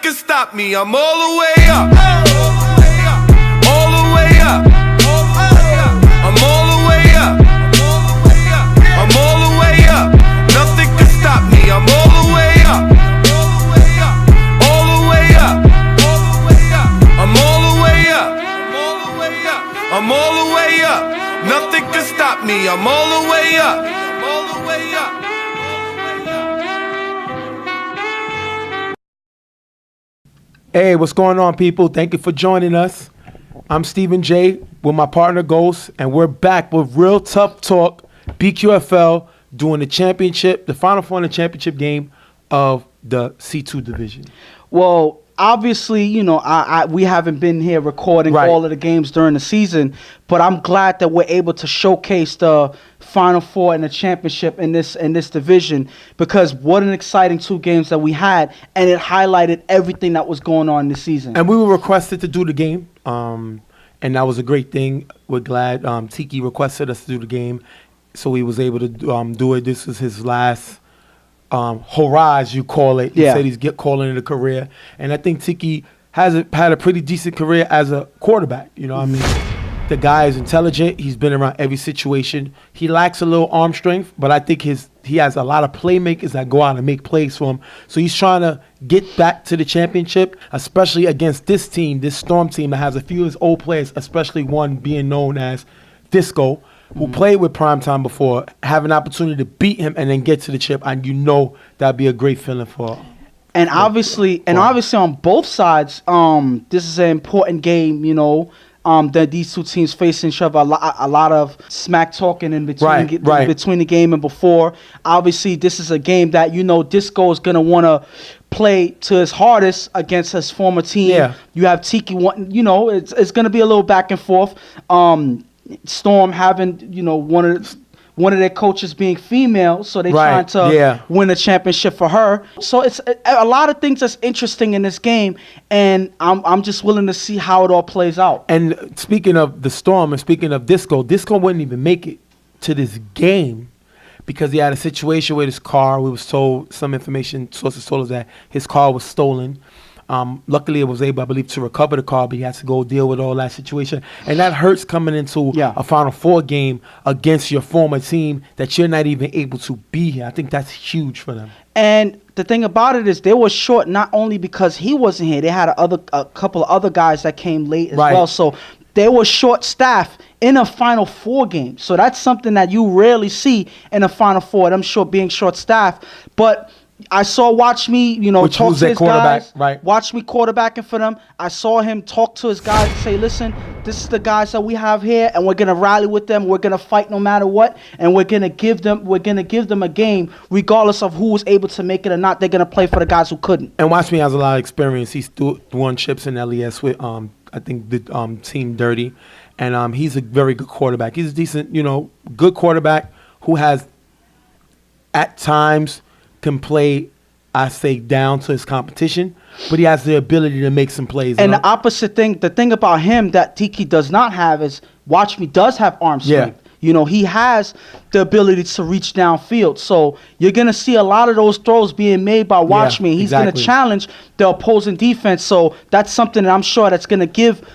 can stop me. I'm all the way up. All the way up. I'm all the way up. I'm all the way up. Nothing can stop me. I'm all the way up. All the way up. I'm all the way up. I'm all the way up. Nothing can stop me. I'm all the way up. All the way up. Hey, what's going on, people? Thank you for joining us. I'm Stephen J. with my partner Ghost, and we're back with Real Tough Talk, BQFL, doing the championship, the Final Four in the championship game of the C2 division. Well, obviously, you know, we haven't been here recording all of the games during the season, but I'm glad that we're able to showcase the Final Four and the championship in this division, because what an exciting 2 games that we had, and it highlighted everything that was going on this season. And we were requested to do the game, and that was a great thing. We're glad Tiki requested us to do the game, so he was able to do it. This was his last hurrah, as you call it. He said he's calling it a career, and I think Tiki had a pretty decent career as a quarterback. You know what I mean? The guy is intelligent. He's been around every situation. He lacks a little arm strength, but I think he has a lot of playmakers that go out and make plays for him. So he's trying to get back to the championship, especially against this team, this Storm team that has a few of his old players, especially one being known as Disco, who played with Primetime before, have an opportunity to beat him and then get to the chip, and you know that'd be a great feeling for. And obviously on both sides, this is an important game. You know, that these 2 teams facing each other, a lot of smack talking in between between the game and before. Obviously, this is a game that, you know, Disco is gonna want to play to his hardest against his former team. Yeah. You have Tiki wanting, you know, it's gonna be a little back and forth. Storm having, you know, one of their coaches being female, so they're trying to win a championship for her. So it's a lot of things that's interesting in this game, and I'm just willing to see how it all plays out. And speaking of the Storm and speaking of Disco wouldn't even make it to this game because he had a situation with his car. We was told, some information sources told us that his car was stolen. Luckily, it was able, I believe, to recover the car, but he has to go deal with all that situation. And that hurts coming into a Final Four game against your former team that you're not even able to be here. I think that's huge for them. And the thing about it is they were short not only because he wasn't here. They had a couple of other guys that came late as well. So they were short staff in a Final Four game. So that's something that you rarely see in a Final Four, them being short staff. But I saw Watch Me, you know, talk to his guys. Watch Me quarterbacking for them. I saw him talk to his guys and say, listen, this is the guys that we have here, and we're gonna rally with them. We're gonna fight no matter what, and we're gonna give them a game regardless of who was able to make it or not. They're gonna play for the guys who couldn't. And Watch Me has a lot of experience. He's won chips in LES with I think the team Dirty, and he's a very good quarterback. He's a decent, you know, good quarterback who has at times can play, I say, down to his competition, but he has the ability to make some plays. And the opposite thing, the thing about him that Tiki does not have is Watch Me does have arm strength. You know, he has the ability to reach downfield. So you're going to see a lot of those throws being made by Watch Me. He's going to challenge the opposing defense. So that's something that I'm sure that's going to give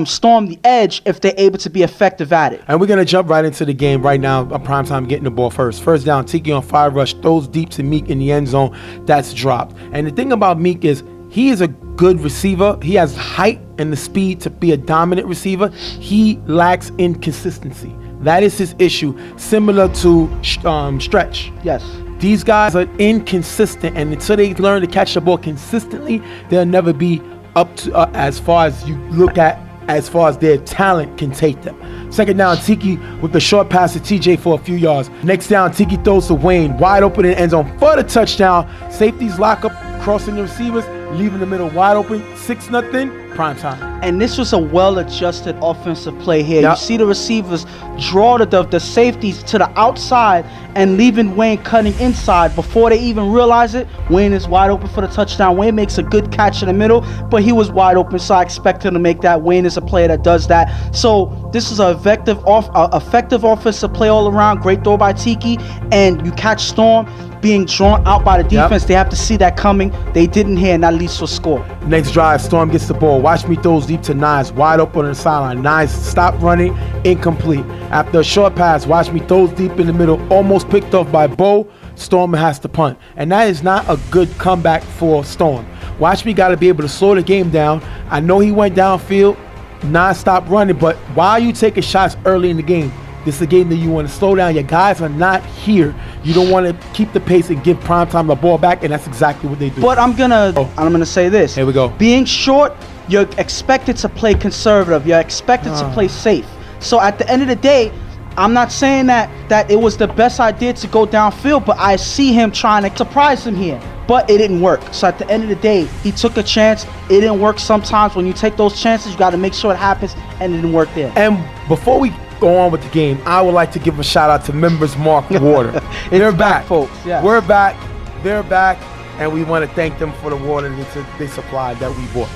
Storm the edge if they're able to be effective at it. And we're going to jump right into the game right now. Primetime getting the ball first. First down, Tiki on 5 rush, throws deep to Meek in the end zone. That's dropped. And the thing about Meek is he is a good receiver. He has height and the speed to be a dominant receiver. He lacks inconsistency. That is his issue, similar to Stretch. Yes. These guys are inconsistent, and until they learn to catch the ball consistently, they'll never be up to as far as you look at, as far as their talent can take them. Second down, Tiki with the short pass to TJ for a few yards. Next down, Tiki throws to Wayne, wide open in the end zone for the touchdown. Safeties lock up, crossing the receivers, leaving the middle wide open. 6-0. prime time. And this was a well-adjusted offensive play here. Yep. You see the receivers draw the safeties to the outside and leaving Wayne cutting inside. Before they even realize it, Wayne is wide open for the touchdown. Wayne makes a good catch in the middle, but he was wide open, so I expect him to make that. Wayne is a player that does that. So this is an effective offensive play all around. Great throw by Tiki, and you catch Storm being drawn out by the defense. Yep. They have to see that coming. They didn't hear, and that leads to a score. Next drive, Storm gets the ball. Watch me throws deep to Nas, wide open on the sideline. Nas stop running, incomplete. After a short pass, watch me throws deep in the middle, almost picked off by Bo. Storm has to punt, and that is not a good comeback for Storm. Watch me got to be able to slow the game down. I know he went downfield, non-stop running, but why are you taking shots early in the game? This is a game that you want to slow down. Your guys are not here. You don't want to keep the pace and give Primetime the ball back, and that's exactly what they do. But I'm gonna say this. Here we go. Being short, you're expected to play conservative. You're expected to play safe. So at the end of the day, I'm not saying that it was the best idea to go downfield, but I see him trying to surprise him here. But it didn't work. So at the end of the day, he took a chance. It didn't work. Sometimes when you take those chances, you got to make sure it happens, and it didn't work there. And before we go on with the game, I would like to give a shout out to members Mark Water. They're back, folks. Yeah. We're back. They're back, and we want to thank them for the water they supplied that we bought.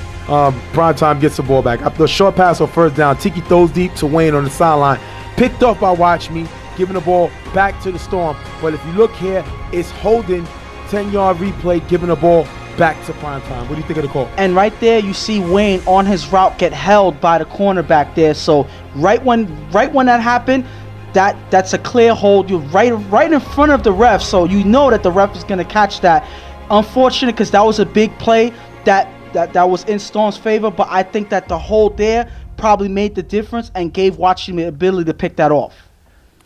Primetime gets the ball back. After a short pass on first down, Tiki throws deep to Wayne on the sideline. Picked off by Watch Me, giving the ball back to the Storm. But if you look here, it's holding 10-yard replay, giving the ball back to Primetime. What do you think of the call? And right there, you see Wayne on his route get held by the cornerback there. So right when that happened, that's a clear hold. You're right in front of the ref, so you know that the ref is going to catch that. Unfortunate, because that was a big play that was in Storm's favor, but I think that the hold there probably made the difference and gave Watching the ability to pick that off.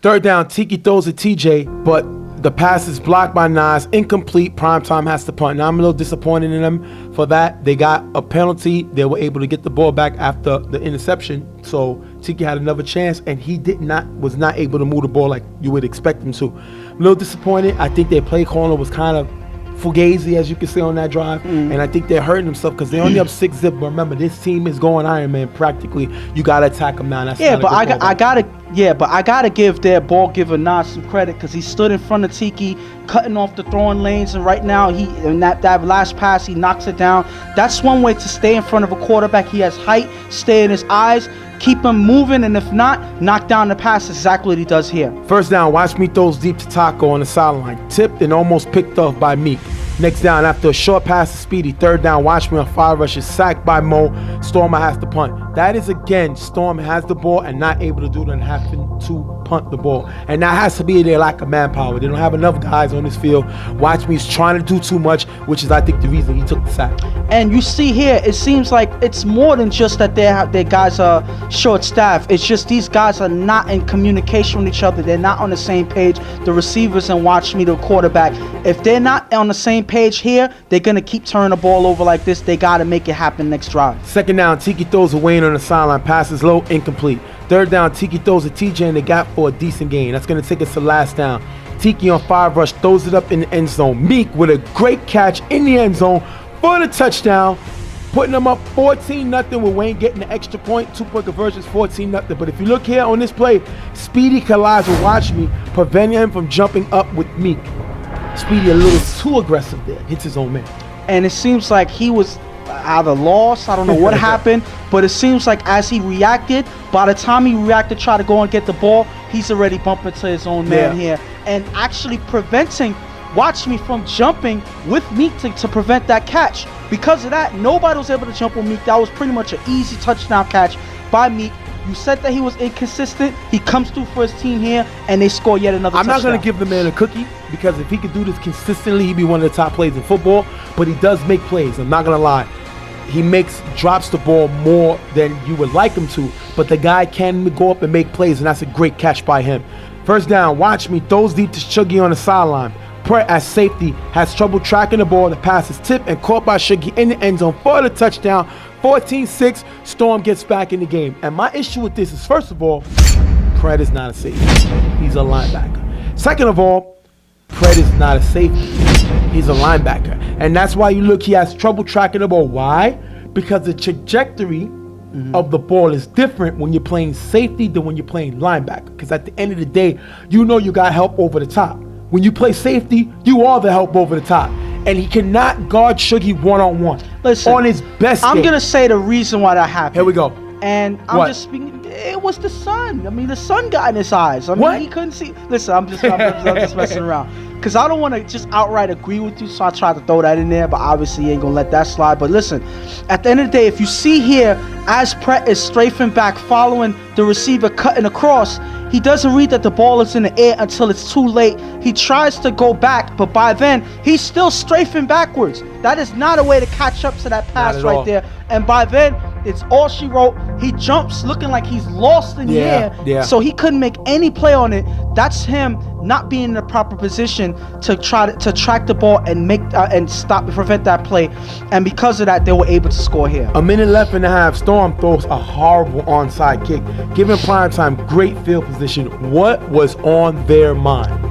Third down, Tiki throws at TJ, but the pass is blocked by Nas, incomplete. Primetime has to punt. Now I'm a little disappointed in them for that. They got a penalty. They were able to get the ball back after the interception. So Tiki had another chance, and he was not able to move the ball like you would expect him to. I'm a little disappointed. I think their play caller was kind of fugazi, as you can see on that drive, and I think they're hurting themselves because they're only up 6-zip. But remember, this team is going Iron Man practically. You gotta attack them now. That's but I gotta give their ball giver Nas some credit because he stood in front of Tiki, cutting off the throwing lanes, and right now in that last pass he knocks it down. That's one way to stay in front of a quarterback. He has height, stay in his eyes, keep him moving, and if not, knock down the pass. Exactly what he does here. First down, Watch Me throws deep to Taco on the sideline, tipped and almost picked off by Meek. Next down, after a short pass to Speedy, third down, Watch Me on 5 rushes, sacked by Mo. Storm has to punt. That is, again, Storm has the ball and not able to do it and having to punt the ball. And that has to be their lack of manpower. They don't have enough guys on this field. Watch Me is trying to do too much, which is, I think, the reason he took the sack. And you see here, it seems like it's more than just that their guys are short-staffed. It's just these guys are not in communication with each other. They're not on the same page. The receivers and Watch Me, the quarterback. If they're not on the same page here, they're going to keep turning the ball over like this. They got to make it happen next drive. Second down, Tiki throws a Wayne on the sideline. Passes low, incomplete. Third down, Tiki throws a TJ in the gap for a decent gain. That's going to take us to last down. Tiki on 5 rush, throws it up in the end zone. Meek with a great catch in the end zone for the touchdown, putting them up 14-0 with Wayne getting the extra point. 2-point conversions, 14-0. But if you look here on this play, Speedy collides with Watch Me, preventing him from jumping up with Meek. Speedy a little too aggressive there, hits his own man. And it seems like he was either lost, I don't know what happened, but it seems like as he reacted, by the time he reacted, try to go and get the ball, he's already bumping to his own man here and actually preventing Watch Me from jumping with Meek to prevent that catch. Because of that, nobody was able to jump with Meek. That was pretty much an easy touchdown catch by Meek. You said that he was inconsistent. He comes through for his team here, and they score yet another touchdown. I'm not going to give the man a cookie because if he could do this consistently, he'd be one of the top players in football. But he does make plays. I'm not going to lie. He drops the ball more than you would like him to, but the guy can go up and make plays, and that's a great catch by him. First down, Watch Me throws deep to Shuggy on the sideline. Pratt at safety has trouble tracking the ball. The pass is tipped and caught by Shuggy in the end zone for the touchdown. 14-6, Storm gets back in the game. And my issue with this is, first of all, Pratt is not a safety. He's a linebacker. Second of all, Pratt is not a safety. He's a linebacker. And that's why you look, he has trouble tracking the ball. Why? because the trajectory of the ball is different when you're playing safety than when you're playing linebacker. Because at the end of the day, you know you got help over the top. When you play safety, you are the help over the top. And he cannot guard Shuggy one-on-one. Listen, on his best I'm game. going to say the reason why that happened. Here we go. And I'm What? just speaking. It was the sun. I mean, the sun got in his eyes. I mean, What? he couldn't see. Listen, I'm just messing around. Because I don't want to just outright agree with you, so I tried to throw that in there, but obviously you ain't going to let that slide. But listen, at the end of the day, if you see here, as Pratt is strafing back, following the receiver cutting across, he doesn't read that the ball is in the air until it's too late. He tries to go back, but by then, he's still strafing backwards. That is not a way to catch up to that pass right there. And by then, it's all she wrote. He jumps looking like he's lost in the air. So he couldn't make any play on it. That's him not being in the proper position to try to track the ball and make and prevent that play. And because of that, they were able to score here. A minute left and a half. Storm throws a horrible onside kick. Given prime time, great field position. What was on their mind?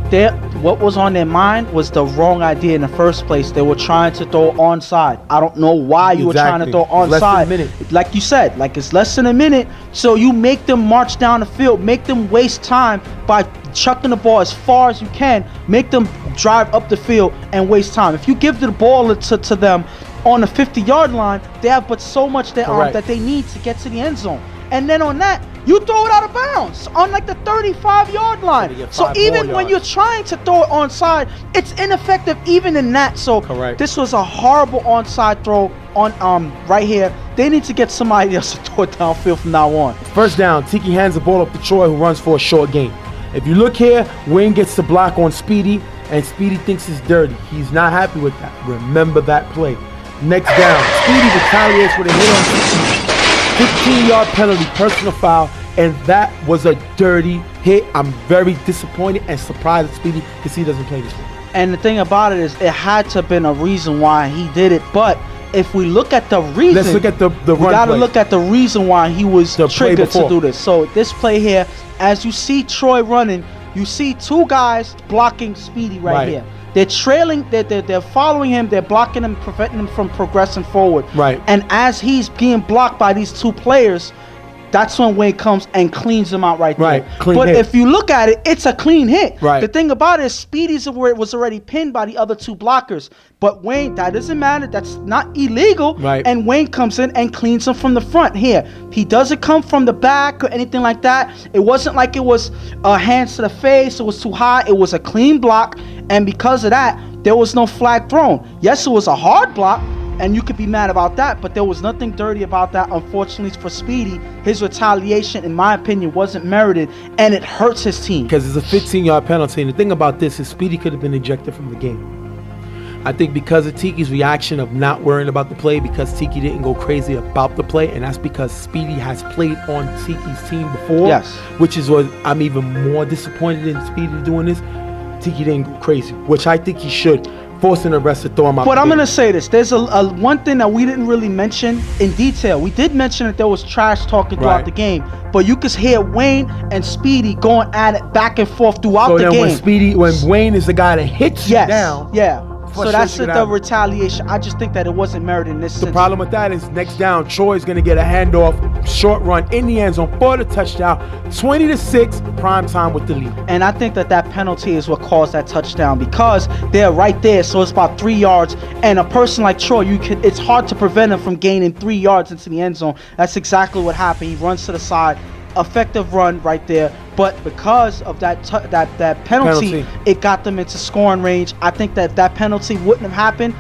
What was on their mind was the wrong idea in the first place. They were trying to throw onside. I don't know why you were trying to throw onside. Less than a minute. Like you said, like it's less than a minute. So you make them march down the field, make them waste time by chucking the ball as far as you can, make them drive up the field and waste time. If you give the ball to them on the 50-yard line, they have but so much that they need to get to the end zone. And then on that, you throw it out of bounds on like the 35-yard line. So even when you're trying to throw it onside, it's ineffective even in that. So this was a horrible onside throw on right here. They need to get somebody else to throw it downfield from now on. First down, Tiki hands the ball up to Troy, who runs for a short gain. If you look here, Wayne gets the block on Speedy, and Speedy thinks it's dirty. He's not happy with that. Remember that play. Next down, Speedy retaliates with a hit on Tiki. 15-yard penalty, personal foul, and that was a dirty hit. I'm very disappointed and surprised at Speedy because he doesn't play this game. And the thing about it is, it had to have been a reason why he did it. But if we look at the reason, let's look at the run we got to play. look at the reason why he was triggered to do this. So this play here, as you see Troy running, you see two guys blocking Speedy right here. They're trailing, they're following him, they're blocking him, preventing him from progressing forward. And as he's being blocked by these two players, that's when Wayne comes and cleans him out right there. But if you look at it, it's a clean hit. The thing about it is Speedy's was already pinned by the other two blockers. But Wayne, that doesn't matter. That's not illegal. And Wayne comes in and cleans him from the front here. He doesn't come from the back or anything like that. It wasn't like it was hands to the face. It was too high. It was a clean block. And because of that, there was no flag thrown. Yes, it was a hard block, and you could be mad about that, but there was nothing dirty about that. Unfortunately for Speedy, his retaliation, in my opinion, wasn't merited, and it hurts his team. Because it's a 15-yard penalty, and the thing about this is Speedy could have been ejected from the game. I think because of Tiki's reaction of not worrying about the play, because Tiki didn't go crazy about the play, and that's because Speedy has played on Tiki's team before, which is what I'm even more disappointed in Speedy doing this. Tiki didn't go crazy, which I think he should, forcing the rest to throw him out. But I'm going to say this. There's a one thing that we didn't really mention in detail. We did mention that there was trash talking throughout the game, but you could hear Wayne and Speedy going at it back and forth throughout the game. When Wayne is the guy that hits you down. So that's the retaliation. I just think that it wasn't merited in this sense. The problem with that is next down, Troy's going to get a handoff, short run in the end zone for the touchdown. 20-6, prime time with the lead. And I think that penalty is what caused that touchdown because they're right there. So it's about 3 yards. And a person like Troy, it's hard to prevent him from gaining 3 yards into the end zone. That's exactly what happened. He runs to the side. Effective run right there, but because of that penalty, it got them into scoring range. I think that penalty wouldn't have happened.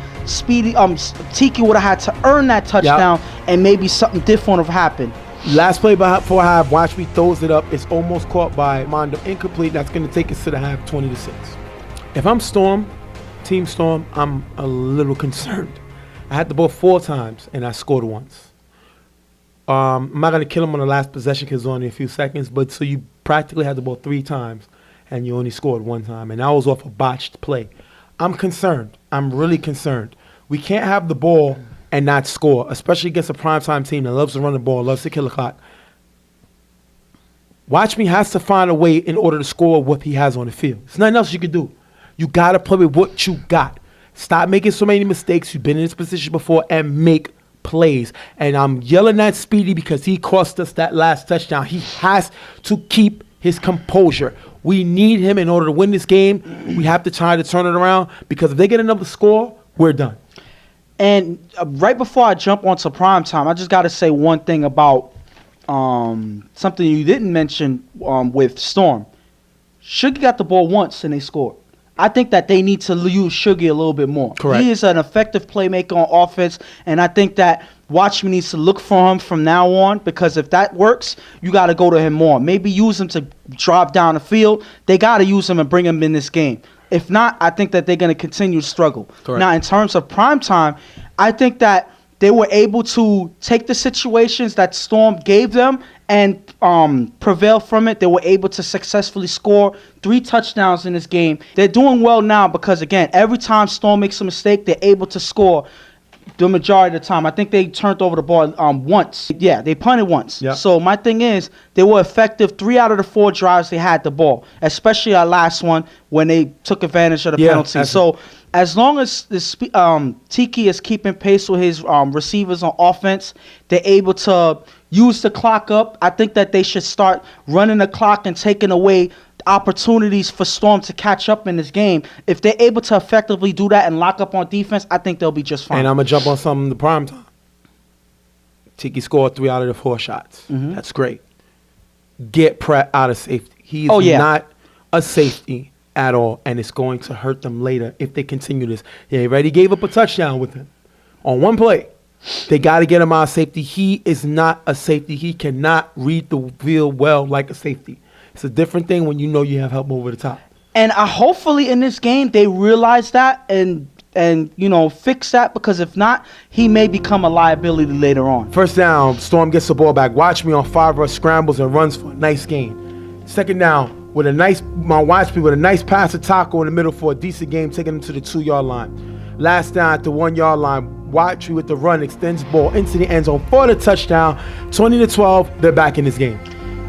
Tiki would have had to earn that touchdown, and maybe something different would have happened. Last play before half, Watch Me throws it up. It's almost caught by Mondo, incomplete. That's going to take us to the half, 20-6. If I'm Team Storm, I'm a little concerned. I had the ball 4 times and I scored once. I'm not going to kill him on the last possession because it's only a few seconds, but so you practically had the ball 3 times and you only scored 1 time, and that was off a botched play. I'm concerned. I'm really concerned. We can't have the ball and not score, especially against a primetime team that loves to run the ball, loves to kill the clock. Watch Me has to find a way in order to score what he has on the field. There's nothing else you can do. You got to play with what you got. Stop making so many mistakes. You've been in this position before and make plays. And I'm yelling at Speedy because he cost us that last touchdown. He has to keep his composure. We need him in order to win this game. We have to try to turn it around because if they get another score, we're done. And right before I jump onto primetime, I just got to say one thing about something you didn't mention with Storm. Sugar got the ball once and they scored. I think that they need to use Sugar a little bit more. Correct. He is an effective playmaker on offense, and I think that Watchmen needs to look for him from now on because if that works, you got to go to him more. Maybe use him to drive down the field. They got to use him and bring him in this game. If not, I think that they're going to continue to struggle. Correct. Now, in terms of primetime, I think that they were able to take the situations that Storm gave them and prevail from it. They were able to successfully score 3 touchdowns in this game. They're doing well now because, again, every time Storm makes a mistake, they're able to score the majority of the time. I think they turned over the ball once. Yeah, they punted once. Yep. So my thing is, they were effective 3 out of the 4 drives they had the ball, especially our last one when they took advantage of the penalty. So as long as Tiki is keeping pace with his receivers on offense, they're able to use the clock up. I think that they should start running the clock and taking away opportunities for Storm to catch up in this game. If they're able to effectively do that and lock up on defense, I think they'll be just fine. And I'm going to jump on something in the prime time. Tiki scored 3 out of the 4 shots. Mm-hmm. That's great. Get Pratt out of safety. He is not a safety at all, and it's going to hurt them later if they continue this. They already gave up a touchdown with him on one play. They got to get him out of safety. He is not a safety. He cannot read the field well like a safety. It's a different thing when you know you have help over the top. And hopefully in this game they realize that and fix that, because if not, he may become a liability later on. First down, Storm gets the ball back. Watch me on 5 rush scrambles and runs for a nice gain. Second down with a nice pass to Taco in the middle for a decent game, taking him to the 2-yard line. Last down at the 1-yard line. Watch me with the run, extends ball into the end zone for the touchdown. 20-12, they're back in this game.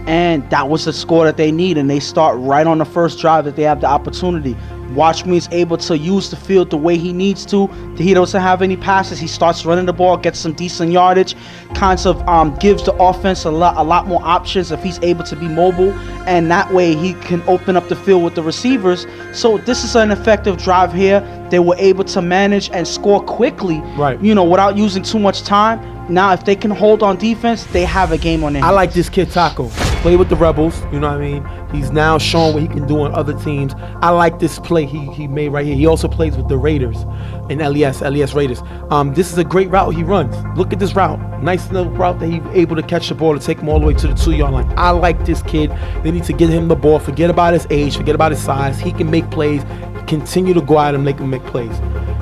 And that was the score that they need, and they start right on the first drive that they have the opportunity. Watch me is able to use the field the way he needs to. He doesn't have any passes. He starts running the ball, gets some decent yardage, kinds of gives the offense a lot more options if he's able to be mobile, and that way he can open up the field with the receivers. So this is an effective drive here. They were able to manage and score quickly, without using too much time. Now, if they can hold on defense, they have a game on their hands. I like this kid Taco. Play with the Rebels, you know what I mean? He's now showing what he can do on other teams. I like this play he made right here. He also plays with the Raiders in LES Raiders. This is a great route he runs. Look at this route. Nice little route that he's able to catch the ball to take him all the way to the 2-yard line. I like this kid. They need to get him the ball. Forget about his age. Forget about his size. He can make plays. Continue to go out and make him make plays.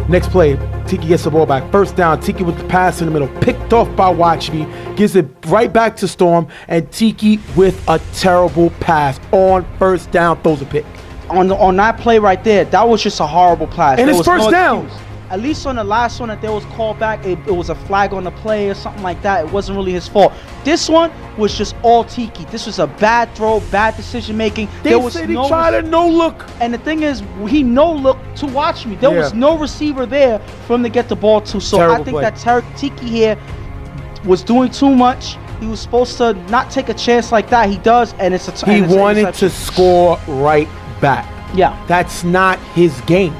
Next play, Tiki gets the ball back. First down, Tiki with the pass in the middle. Picked off by Watchme. Gives it right back to Storm. And Tiki with a terrible pass on first down. Throws a pick. On that play right there, that was just a horrible pass. And it's first down. At least on the last one that there was called back, it was a flag on the play or something like that. It wasn't really his fault. This one was just all Tiki. This was a bad throw, bad decision making. They said he tried a no look. And the thing is, he no looked to watch me. There was no receiver there for him to get the ball to. So terrible I think play. That Tiki here was doing too much. He was supposed to not take a chance like that. He does, and it's a He wanted to score right back. Yeah. That's not his game.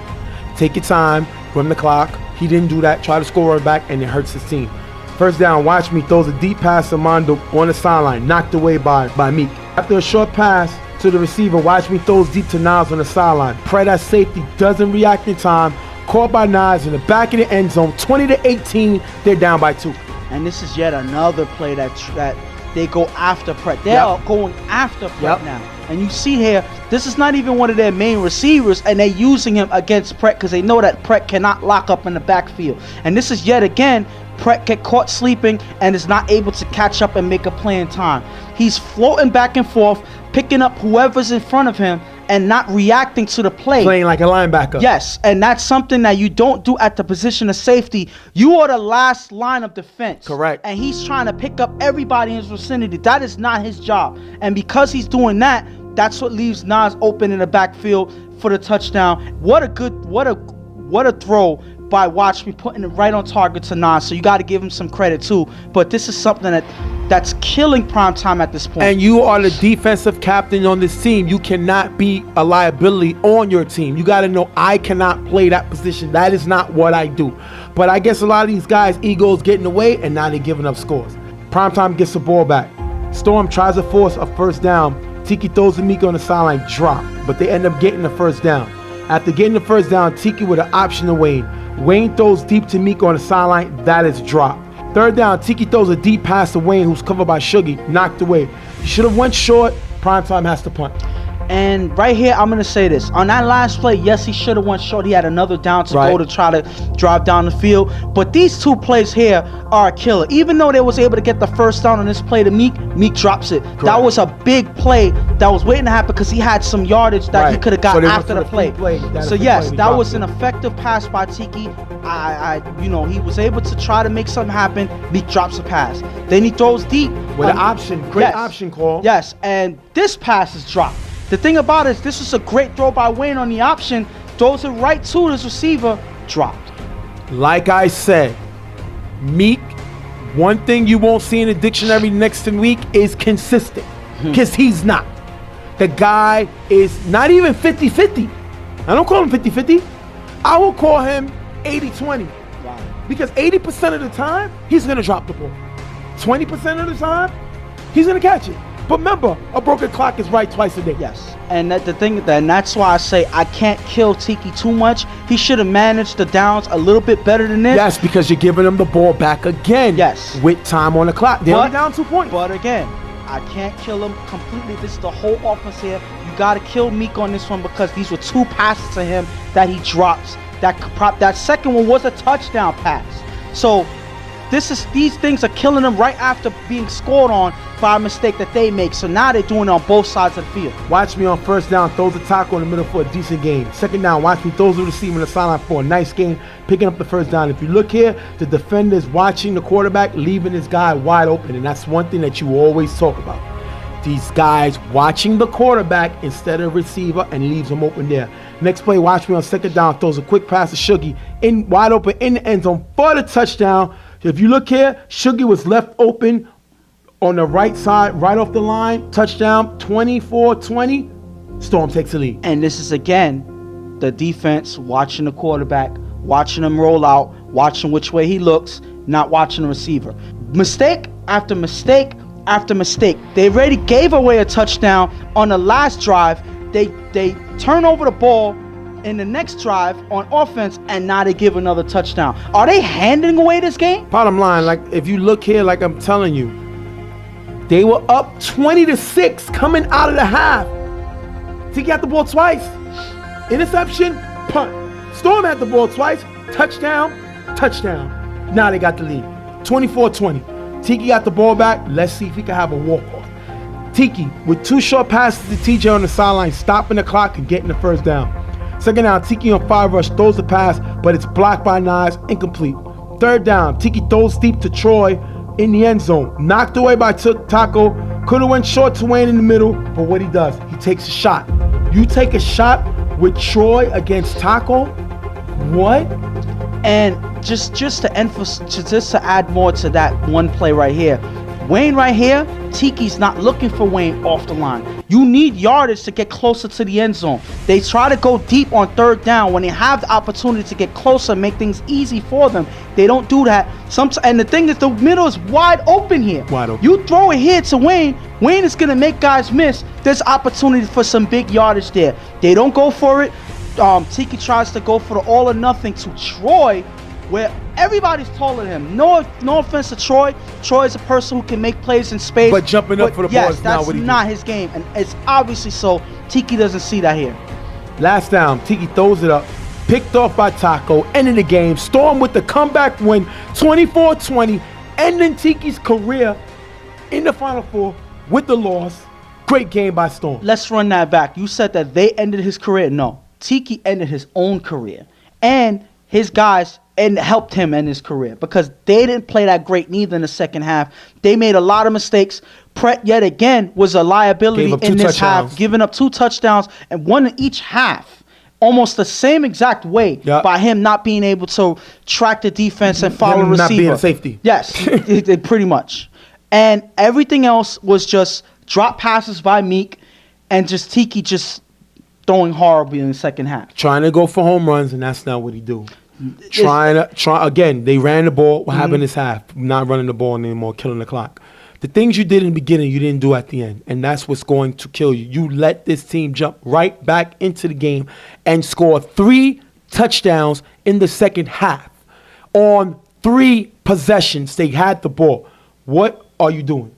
Take your time. Run the clock. He didn't do that. Try to score right back, and it hurts his team. First down, Watch Me throws a deep pass to Mondo on the sideline, knocked away by Meek. After a short pass to the receiver, Watch Me throws deep to Nas on the sideline. Pratt at safety doesn't react in time. Caught by Nas in the back of the end zone. 20-18, they're down by 2. And this is yet another play that they go after Pratt. They are going after Pratt now. And you see here, this is not even one of their main receivers, and they're using him against Pratt because they know that Pratt cannot lock up in the backfield. And this is yet again, Pratt get caught sleeping and is not able to catch up and make a play in time. He's floating back and forth, picking up whoever's in front of him and not reacting to the play. Playing like a linebacker. Yes, and that's something that you don't do at the position of safety. You are the last line of defense. Correct. And he's trying to pick up everybody in his vicinity. That is not his job. And because he's doing that, that's what leaves Nas open in the backfield for the touchdown. What a throw by Watch Me putting it right on target to Nas. So you got to give him some credit too. But this is something that's killing primetime at this point. And you are the defensive captain on this team. You cannot be a liability on your team. You got to know I cannot play that position. That is not what I do. But I guess a lot of these guys' egos getting away, and now they're giving up scores. Primetime gets the ball back. Storm tries to force a first down. Tiki throws to Miko on the sideline, drop. But they end up getting the first down. After getting the first down, Tiki with an option to Wayne. Wayne throws deep to Miko on the sideline. That is dropped. Third down, Tiki throws a deep pass to Wayne, who's covered by Shuggy, knocked away. He should have went short. Primetime has to punt. And right here, I'm going to say this. On that last play, yes, he should have went short. He had another down to go to try to drive down the field. But these two plays here are a killer. Even though they was able to get the first down on this play to Meek drops it. Correct. That was a big play that was waiting to happen because he had some yardage that he could have got after the play. So yes, that was an effective pass by Tiki. He was able to try to make something happen. Meek drops a pass. Then he throws deep. With an option. Great option call. Yes, and this pass is dropped. The thing about it is this was a great throw by Wayne on the option. Throws it right to his receiver. Dropped. Like I said, Meek, one thing you won't see in the dictionary next week is consistent. Because he's not. The guy is not even 50-50. I don't call him 50-50. I will call him 80-20. Wow. Because 80% of the time, he's going to drop the ball. 20% of the time, he's going to catch it. But remember, a broken clock is right twice a day. Yes, and that's why I say I can't kill Tiki too much. He should have managed the downs a little bit better than this. Yes, because you're giving him the ball back again. Yes. With time on the clock. They're only down 2 points. But again, I can't kill him completely. This is the whole offense here. You got to kill Meek on this one because these were two passes to him that he drops. That second one was a touchdown pass. So these things are killing them right after being scored on by a mistake that they make. So now they're doing it on both sides of the field. Watch me on first down, throws a tackle in the middle for a decent game. Second down, watch me throws the receiver in the sideline for a nice game, picking up the first down. If you look here, the defender is watching the quarterback, leaving his guy wide open. And that's one thing that you always talk about. These guys watching the quarterback instead of receiver and leaves him open there. Next play, watch me on second down, throws a quick pass to Shuggy in wide open in the end zone for the touchdown. If you look here, Shuggy was left open on the right side, right off the line. Touchdown, 24-20. Storm takes the lead. And this is, again, the defense watching the quarterback, watching him roll out, watching which way he looks, not watching the receiver. Mistake after mistake after mistake. They already gave away a touchdown on the last drive. They turn over the ball in the next drive on offense, and now they give another touchdown. Are they handing away this game? Bottom line, like if you look here, like I'm telling you, they were up 20-6 coming out of the half. Tiki got the ball twice. Interception, punt. Storm had the ball twice. Touchdown, touchdown. Now they got the lead. 24-20. Tiki got the ball back. Let's see if he can have a walk-off. Tiki with 2 short passes to TJ on the sideline, stopping the clock and getting the first down. Second down, Tiki on 5 rush, throws the pass, but it's blocked by Nas, incomplete. Third down, Tiki throws deep to Troy in the end zone. Knocked away by Taco. Could have went short to Wayne in the middle, but what he does, he takes a shot. You take a shot with Troy against Taco? What? And just to emphasize, just to add more to that one play right here, Wayne right here, Tiki's not looking for Wayne off the line. You need yardage to get closer to the end zone. They try to go deep on third down when they have the opportunity to get closer, make things easy for them. They don't do that. And the thing is, the middle is wide open here. Wide open. You throw it here to Wayne, Wayne is going to make guys miss. There's opportunity for some big yardage there. They don't go for it. Tiki tries to go for the all or nothing to Troy, where everybody's taller than him. No offense to Troy. Troy is a person who can make plays in space. But jumping up for the ball is not what he not his game. And it's obviously so. Tiki doesn't see that here. Last down, Tiki throws it up. Picked off by Taco. Ending the game. Storm with the comeback win. 24-20. Ending Tiki's career in the Final Four with the loss. Great game by Storm. Let's run that back. You said that they ended his career. No. Tiki ended his own career. And his guys and helped him in his career because they didn't play that great neither in the second half. They made a lot of mistakes. Pret, yet again, was a liability in this half, giving up 2 touchdowns and 1 in each half. almost the same exact way by him not being able to track the defense and follow receiver. Not being a safety. Yes, it pretty much. And everything else was just drop passes by Meek and just Tiki just throwing horribly in the second half. Trying to go for home runs, and that's not what he do. Again, they ran the ball. What happened this half? Not running the ball anymore, killing the clock. The things you did in the beginning, you didn't do at the end, and that's what's going to kill you. You let this team jump right back into the game and score 3 touchdowns in the second half. On 3 possessions, they had the ball. What are you doing?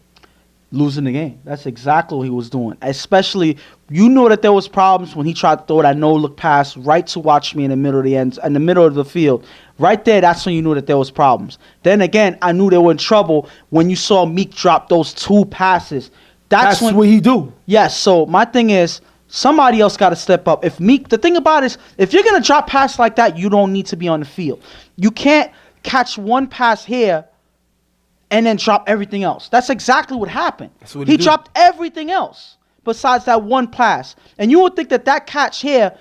Losing the game. That's exactly what he was doing. Especially, you know that there was problems when he tried to throw that no-look pass right to Watch Me in the middle of in the middle of the field. Right there, that's when you knew that there was problems. Then again, I knew they were in trouble when you saw Meek drop those 2 passes. That's what he do. Yes. So my thing is, somebody else got to step up. If Meek, the thing about it is, if you're gonna drop pass like that, you don't need to be on the field. You can't catch one pass here and then drop everything else. That's exactly what happened. He dropped everything else besides that one pass. And you would think that catch here,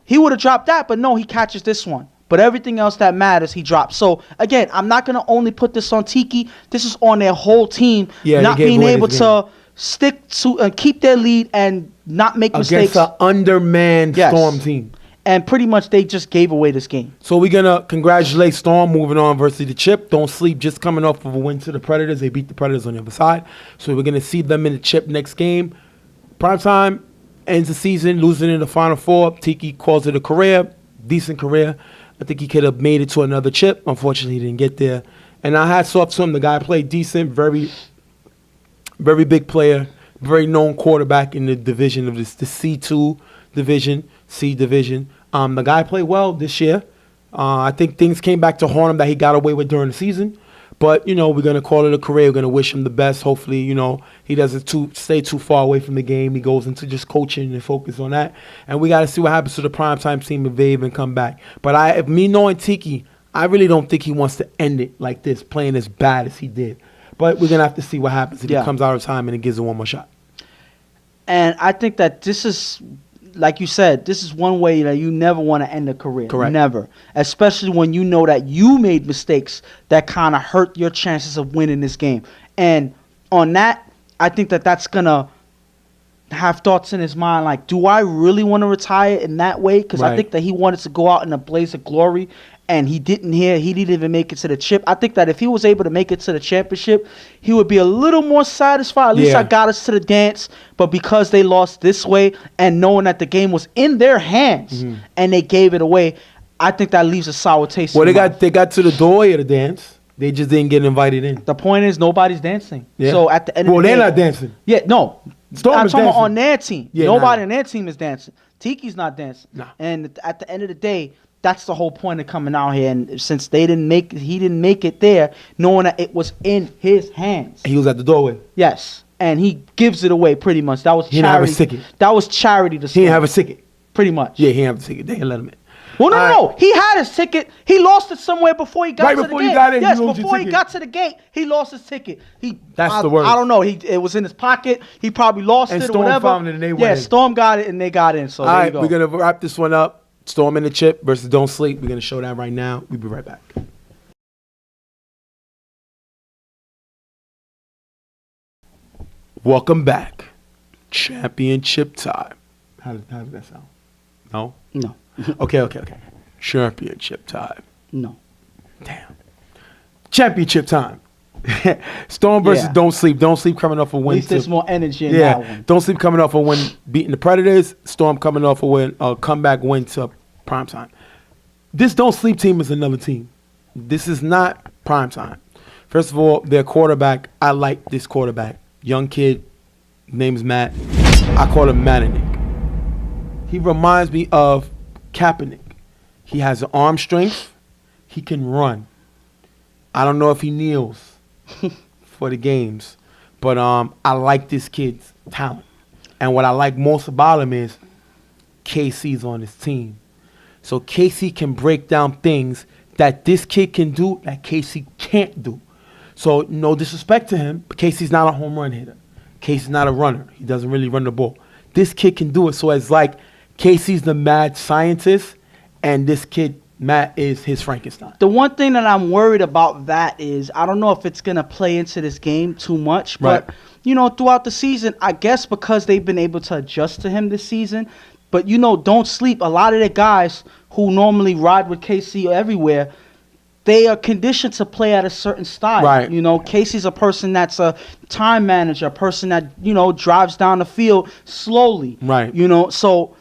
he would have dropped that, but no, he catches this one. But everything else that matters, he drops. So, again, I'm not going to only put this on Tiki. This is on their whole team not being able to stick to and keep their lead and not make mistakes. Against an undermanned Storm team. And pretty much they just gave away this game. So we're going to congratulate Storm moving on versus the Chip. Don't sleep, just coming off of a win to the Predators. They beat the Predators on the other side. So we're going to see them in the Chip next game. Primetime ends the season, losing in the Final Four. Tiki calls it a career, decent career. I think he could have made it to another Chip. Unfortunately, he didn't get there. And I hats off to him. The guy played decent, very, very big player, very known quarterback in the division of this, the C2 division, C division. The guy played well this year. I think things came back to haunt him that he got away with during the season. But, we're going to call it a career. We're going to wish him the best. Hopefully, he doesn't stay too far away from the game. He goes into just coaching and focus on that. And we got to see what happens to the primetime team if they even come back. But if me knowing Tiki, I really don't think he wants to end it like this, playing as bad as he did. But we're going to have to see what happens if he comes out of time and he gives it one more shot. And I think that this is, like you said, this is one way that you never want to end a career. Correct. Never. Especially when you know that you made mistakes that kind of hurt your chances of winning this game. And on that, I think that that's going to have thoughts in his mind like, do I really want to retire in that way? Because I think that he wanted to go out in a blaze of glory. And he didn't even make it to the Chip. I think that if he was able to make it to the championship, he would be a little more satisfied. At least I got us to the dance. But because they lost this way and knowing that the game was in their hands and they gave it away, I think that leaves a sour taste. Well, they got to the doorway of the dance. They just didn't get invited in. The point is nobody's dancing. Yeah. So at the end of the day, they're not dancing. Yeah, no. Storm I'm is talking dancing. on their team. Yeah, nobody on their team is dancing. Tiki's not dancing. Nah. And at the end of the day, that's the whole point of coming out here. And since he didn't make it there, knowing that it was in his hands. He was at the doorway. Yes. And he gives it away pretty much. That was charity. He didn't have a ticket. That was charity to He didn't have a ticket. Pretty much. Yeah, he didn't have a ticket. They didn't let him in. Well, no. He had his ticket. He lost it somewhere before he got to the gate. Right before you got in, yes, you lost before your he ticket. got to the gate, he lost his ticket. That's the word. I don't know. It was in his pocket. He probably lost it or whatever. Storm found it and they went in. Storm got it and they got in. So all there you right, go. we're going to wrap this one up. Storm and the Chip versus Don't Sleep. We're going to show that right now. We'll be right back. Welcome back. Championship time. How does that sound? No? No. Okay. Championship time. No. Damn. Championship time. Storm versus Don't Sleep. Don't Sleep coming off a win. At least there's more energy in that one. Don't Sleep coming off a win beating the Predators. Storm coming off a comeback win to primetime. This Don't Sleep team is another team. This is not primetime. First of all, their quarterback, I like this quarterback. Young kid, name's Matt. I call him Maninik. He reminds me of Kaepernick. He has an arm strength. He can run. I don't know if he kneels for the games, but I like this kid's talent. And what I like most about him is KC's on his team. So KC can break down things that this kid can do that KC can't do. So no disrespect to him, but KC's not a home run hitter. KC's not a runner. He doesn't really run the ball. This kid can do it. So it's like Casey's the mad scientist, and this kid, Matt, is his Frankenstein. The one thing that I'm worried about that is I don't know if it's going to play into this game too much, but, throughout the season, I guess because they've been able to adjust to him this season, but, don't sleep. A lot of the guys who normally ride with KC everywhere, they are conditioned to play at a certain style. Right. Casey's a person that's a time manager, a person that, drives down the field slowly. Right. So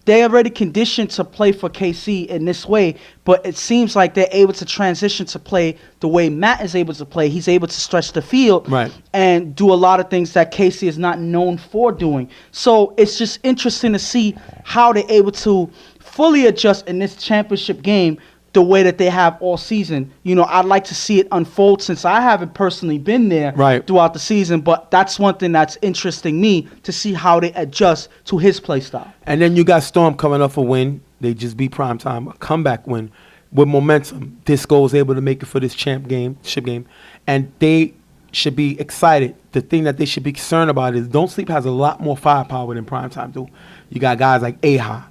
they're already conditioned to play for KC in this way, but it seems like they're able to transition to play the way Matt is able to play. He's able to stretch the field and do a lot of things that KC is not known for doing. So it's just interesting to see how they're able to fully adjust in this championship game the way that they have all season. I'd like to see it unfold since I haven't personally been there throughout the season, but that's one thing that's interesting me to see how they adjust to his play style. And then you got Storm coming off a win. They just beat Primetime, a comeback win with momentum. Disco was able to make it for this ship game, and they should be excited. The thing that they should be concerned about is Don't Sleep has a lot more firepower than Primetime do. You got guys like Aha,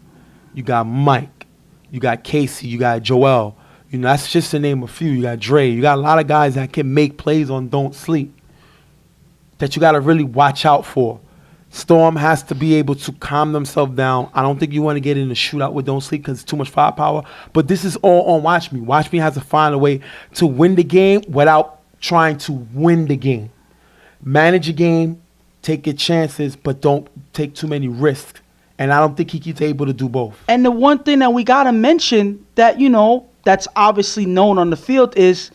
you got Mike, you got Casey, you got Joel. That's just to name a few. You got Dre. You got a lot of guys that can make plays on Don't Sleep that you got to really watch out for. Storm has to be able to calm themselves down. I don't think you want to get in a shootout with Don't Sleep because it's too much firepower. But this is all on Watch Me. Watch Me has to find a way to win the game without trying to win the game. Manage a game, take your chances, but don't take too many risks. And I don't think he's able to do both. And the one thing that we got to mention that, that's obviously known on the field is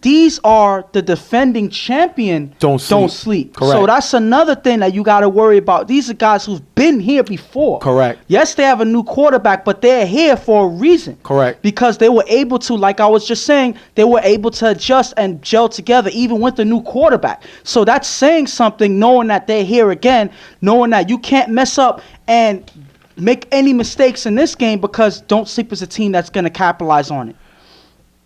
these are the defending champion. Don't sleep. Correct. So that's another thing that you got to worry about. These are guys who've been here before. Correct. Yes, they have a new quarterback, but they're here for a reason. Correct. Because they were able to, like I was just saying, they were able to adjust and gel together even with the new quarterback. So that's saying something, knowing that they're here again, knowing that you can't mess up and make any mistakes in this game because Don't Sleep is a team that's going to capitalize on it.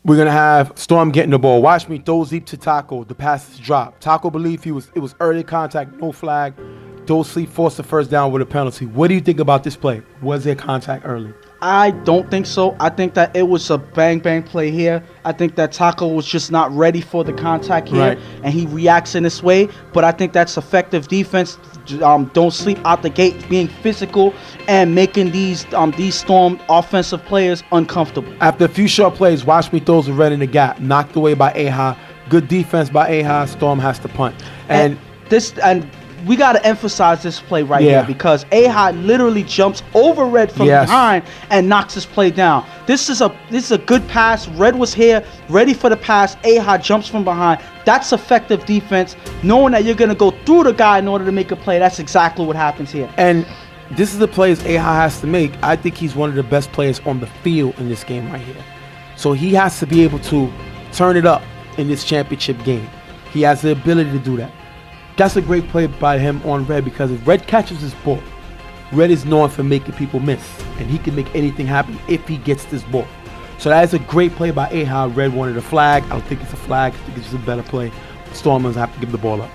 We're going to have Storm getting the ball. Watch Me throw deep to Taco. The pass is dropped. Taco believed it was early contact, no flag. Don't Sleep forced the first down with a penalty. What do you think about this play? Was there contact early? I don't think so. I think that it was a bang-bang play here. I think that Taco was just not ready for the contact here, and he reacts in this way. But I think that's effective defense. Don't Sleep out the gate, being physical and making these Storm offensive players uncomfortable. After a few short plays, Watch Me throws a red in the gap, knocked away by Aha. Good defense by Aha. Storm has to punt. And we got to emphasize this play here because Aha literally jumps over Red from behind and knocks his play down. This is a good pass. Red was here, ready for the pass. Aha jumps from behind. That's effective defense. Knowing that you're going to go through the guy in order to make a play, that's exactly what happens here. And this is the plays Aha has to make. I think he's one of the best players on the field in this game right here. So he has to be able to turn it up in this championship game. He has the ability to do that. That's a great play by him on Red because if Red catches this ball, Red is known for making people miss, and he can make anything happen if he gets this ball. So that is a great play by Aha. Red wanted a flag. I don't think it's a flag. I think it's just a better play. Stormers have to give the ball up.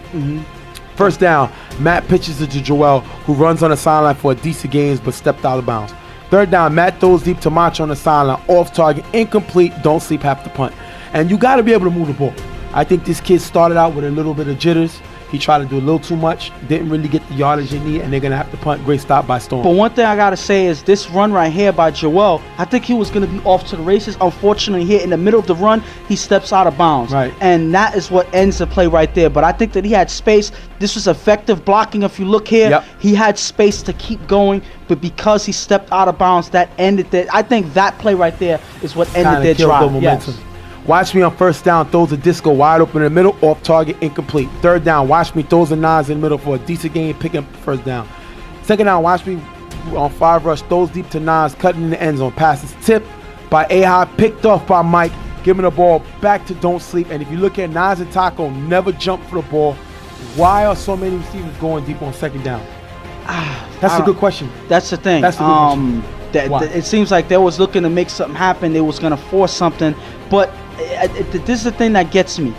First down, Matt pitches it to Joel, who runs on the sideline for a decent gains but stepped out of bounds. Third down, Matt throws deep to Mancha on the sideline, off target, incomplete, Don't Sleep, have to punt. And you got to be able to move the ball. I think this kid started out with a little bit of jitters. He tried to do a little too much, didn't really get the yardage they need, and they're going to have to punt. Great stop by Storm. But one thing I got to say is this run right here by Joel, I think he was going to be off to the races. Unfortunately, here in the middle of the run, he steps out of bounds. And that is what ends the play right there. But I think that he had space. This was effective blocking. If you look here, he had space to keep going. But because he stepped out of bounds, that ended it. I think that play right there is what ended their drive. Watch Me on first down, throws a disco wide open in the middle, off target, incomplete. Third down, Watch Me throws a Nas in the middle for a decent gain, picking up first down. Second down, Watch Me on 5 rush, throws deep to Nas, cutting in the end zone. Passes tipped by Aha, picked off by Mike, giving the ball back to Don't Sleep. And if you look at Nas and Taco, never jump for the ball. Why are so many receivers going deep on second down? That's a good question. That's the thing. That's the good question. It seems like they was looking to make something happen. They was going to force something. But this is the thing that gets me.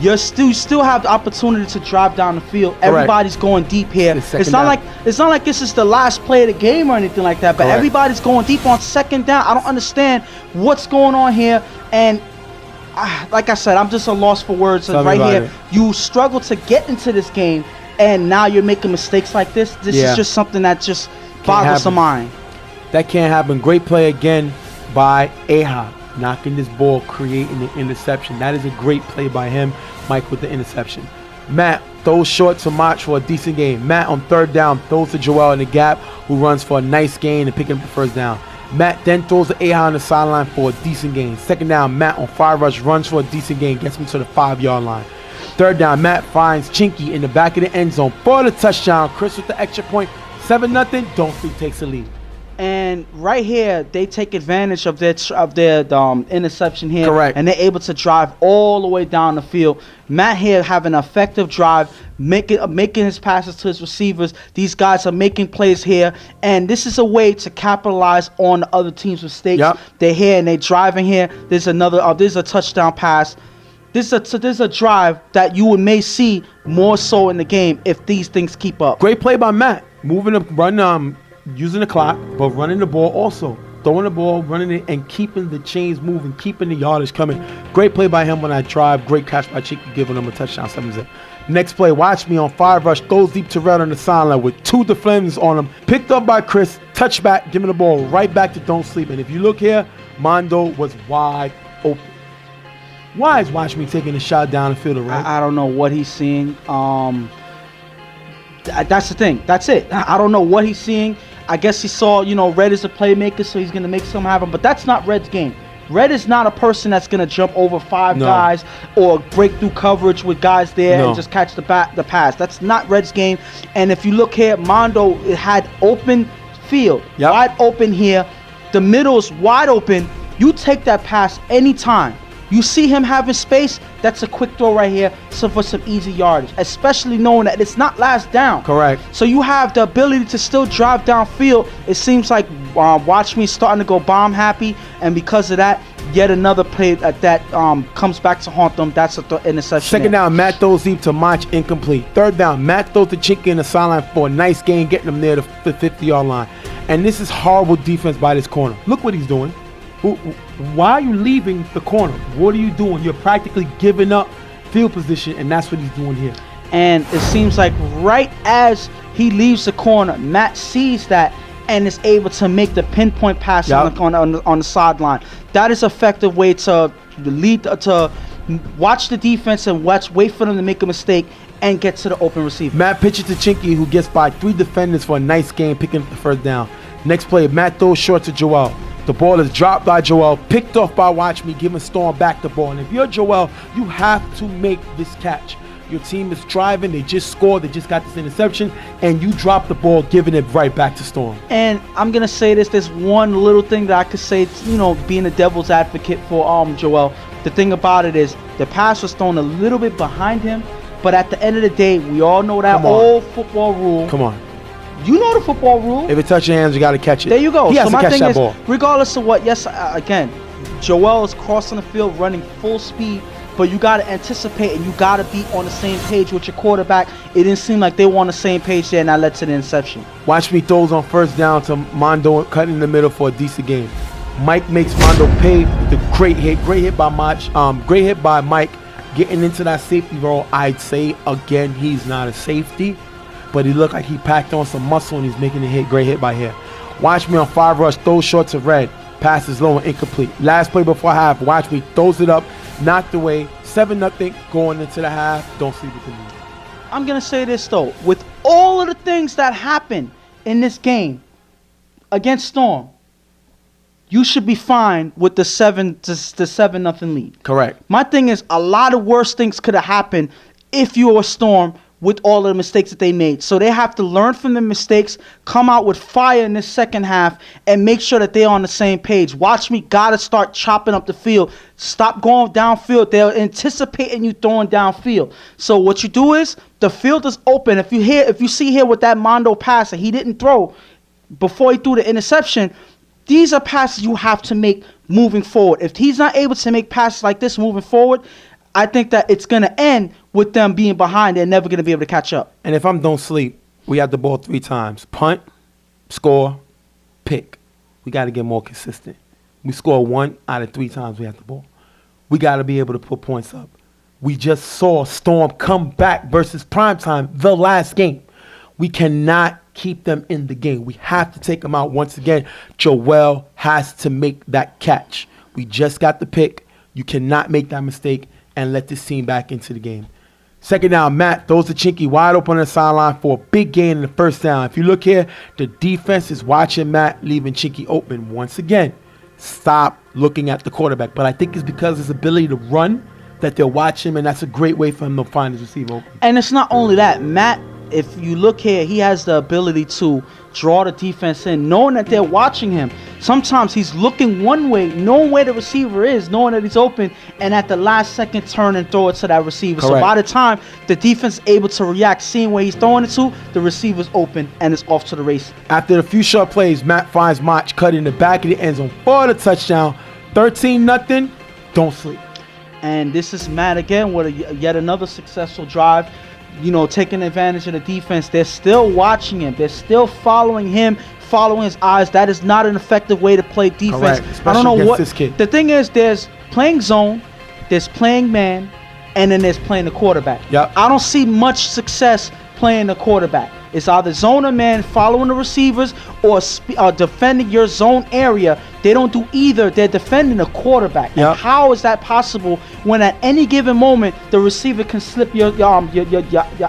you still have the opportunity to drive down the field. Correct. Everybody's going deep here. It's not like this is the last play of the game or anything like that. But Correct. Everybody's going deep on second down. I don't understand what's going on here. And like I said, I'm just a loss for words. Right here, you struggle to get into this game, and now you're making mistakes like this. This is just something that just boggles the mind. That can't happen. Great play again by Aha. Knocking this ball, creating the interception. That is a great play by him. Mike with the interception. Matt throws short to Mach for a decent game. Matt on third down throws to Joel in the gap, who runs for a nice gain and picking up the first down. Matt then throws to Aha on the sideline for a decent gain. Second down, Matt on 5 rush runs for a decent gain, gets him to the 5-yard line. Third down, Matt finds Chinky in the back of the end zone for the touchdown. Chris with the extra point. 7-0. Don't Sleep takes the lead. And right here, they take advantage of their interception here. Correct. And they're able to drive all the way down the field. Matt here having an effective drive, making his passes to his receivers. These guys are making plays here. And this is a way to capitalize on the other team's mistakes. Yep. They're here and they're driving here. There's a touchdown pass. This is a drive that you may see more so in the game if these things keep up. Great play by Matt. Moving up, using the clock, but running the ball also. Throwing the ball, running it, and keeping the chains moving, keeping the yardage coming. Great play by him on that drive. Great catch by Chicky, giving him a touchdown, 7-0. Next play, watch me on 5 rush, throws deep to Red on the sideline with 2 defenders on him. Picked up by Chris, touchback, giving the ball right back to Don't Sleep. And if you look here, Mondo was wide open. Why is Watch Me taking a shot down the field, right? I don't know what he's seeing. That's the thing. That's it. I don't know what he's seeing. I guess he saw, Red is a playmaker, so he's going to make something happen. But that's not Red's game. Red is not a person that's going to jump over 5 guys or break through coverage with guys there and just catch the pass. That's not Red's game. And if you look here, Mondo had open field, wide open here. The middle's wide open. You take that pass anytime. You see him having space, that's a quick throw right here for some easy yardage, especially knowing that it's not last down. Correct. So you have the ability to still drive downfield. It seems like Watch Me starting to go bomb happy, and because of that, yet another play that comes back to haunt them. That's an interception. Second down, Matt throws deep to Mach, incomplete. Third down, Matt throws to Chinky in the sideline for a nice gain, getting them near the 50-yard line. And this is horrible defense by this corner. Look what he's doing. Why are you leaving the corner? What are you doing? You're practically giving up field position, and that's what he's doing here. And it seems like right as he leaves the corner, Matt sees that and is able to make the pinpoint pass on the sideline. That is an effective way to watch the defense and wait for them to make a mistake and get to the open receiver. Matt pitches to Chinky, who gets by 3 defenders for a nice game, picking up the first down. Next play, Matt throws short to Joel. The ball is dropped by Joel, picked off by Watch Me, giving Storm back the ball. And if you're Joel, you have to make this catch. Your team is driving, they just scored, they just got this interception, and you drop the ball, giving it right back to Storm. And I'm going to say this, there's one little thing that I could say, being a devil's advocate for Joel. The thing about it is the pass was thrown a little bit behind him, but at the end of the day, we all know that old football rule. Come on. You know the football rule. If it touches your hands, you got to catch it. There you go. He has to catch that ball. Regardless of what, again, Joel is crossing the field, running full speed, but you got to anticipate and you got to be on the same page with your quarterback. It didn't seem like they were on the same page there, and that led to the interception. Watch Me throws on first down to Mondo, cutting in the middle for a decent game. Mike makes Mondo pay with the great hit by Mike, getting into that safety role. I'd say again, he's not a safety, but he looked like he packed on some muscle and he's making a great hit by here. Watch Me on 5 rush, throws short to Red, passes low and incomplete. Last play before half, Watch Me throws it up, knocked away, 7-0 going into the half. Don't sleep with the lead. I'm going to say this though, with all of the things that happened in this game against Storm, you should be fine with the 7-0 lead. Correct. My thing is, a lot of worse things could have happened if you were Storm with all of the mistakes that they made. So they have to learn from the mistakes, come out with fire in this second half, and make sure that they're on the same page. Watch Me gotta start chopping up the field. Stop going downfield. They're anticipating you throwing downfield. So what you do is, the field is open. If you see here with that Mondo pass that he didn't throw before he threw the interception, these are passes you have to make moving forward. If he's not able to make passes like this moving forward, I think that it's going to end with them being behind. They're never going to be able to catch up. And if I'm don't sleep, we have the ball 3 times. Punt, score, pick. We got to get more consistent. We score 1 out of 3 times we have the ball. We got to be able to put points up. We just saw Storm come back versus Primetime the last game. We cannot keep them in the game. We have to take them out once again. Joel has to make that catch. We just got the pick. You cannot make that mistake and let this team back into the game. Second down, Matt throws the Chinky wide open on the sideline for a big gain in the first down. If you look here, the defense is watching Matt, leaving Chinky open once again. Stop looking at the quarterback. But I think it's because his ability to run that they'll watch him, and that's a great way for him to find his receiver open. And it's not only that. Matt, if you look here, he has the ability to draw the defense in, knowing that they're watching him. Sometimes he's looking one way, knowing where the receiver is, knowing that he's open, and at the last second turn and throw it to that receiver. Correct. So by the time the defense is able to react, seeing where he's throwing it to, the receiver's open and it's off to the race. After a few short plays, Matt finds Mach cut in the back of the end zone for the touchdown. 13-0. Don't sleep. And this is Matt again with yet another successful drive. You know, taking advantage of the defense. They're still watching him. They're still following him, following his eyes. That is not an effective way to play defense. Correct. I don't know what this kid. The thing is, there's playing zone, there's playing man, and then there's playing the quarterback. Yep. I don't see much success playing the quarterback. It's either zone or man, following the receivers, or defending your zone area. They don't do either. They're defending the quarterback. Yep. And how is that possible when at any given moment the receiver can slip your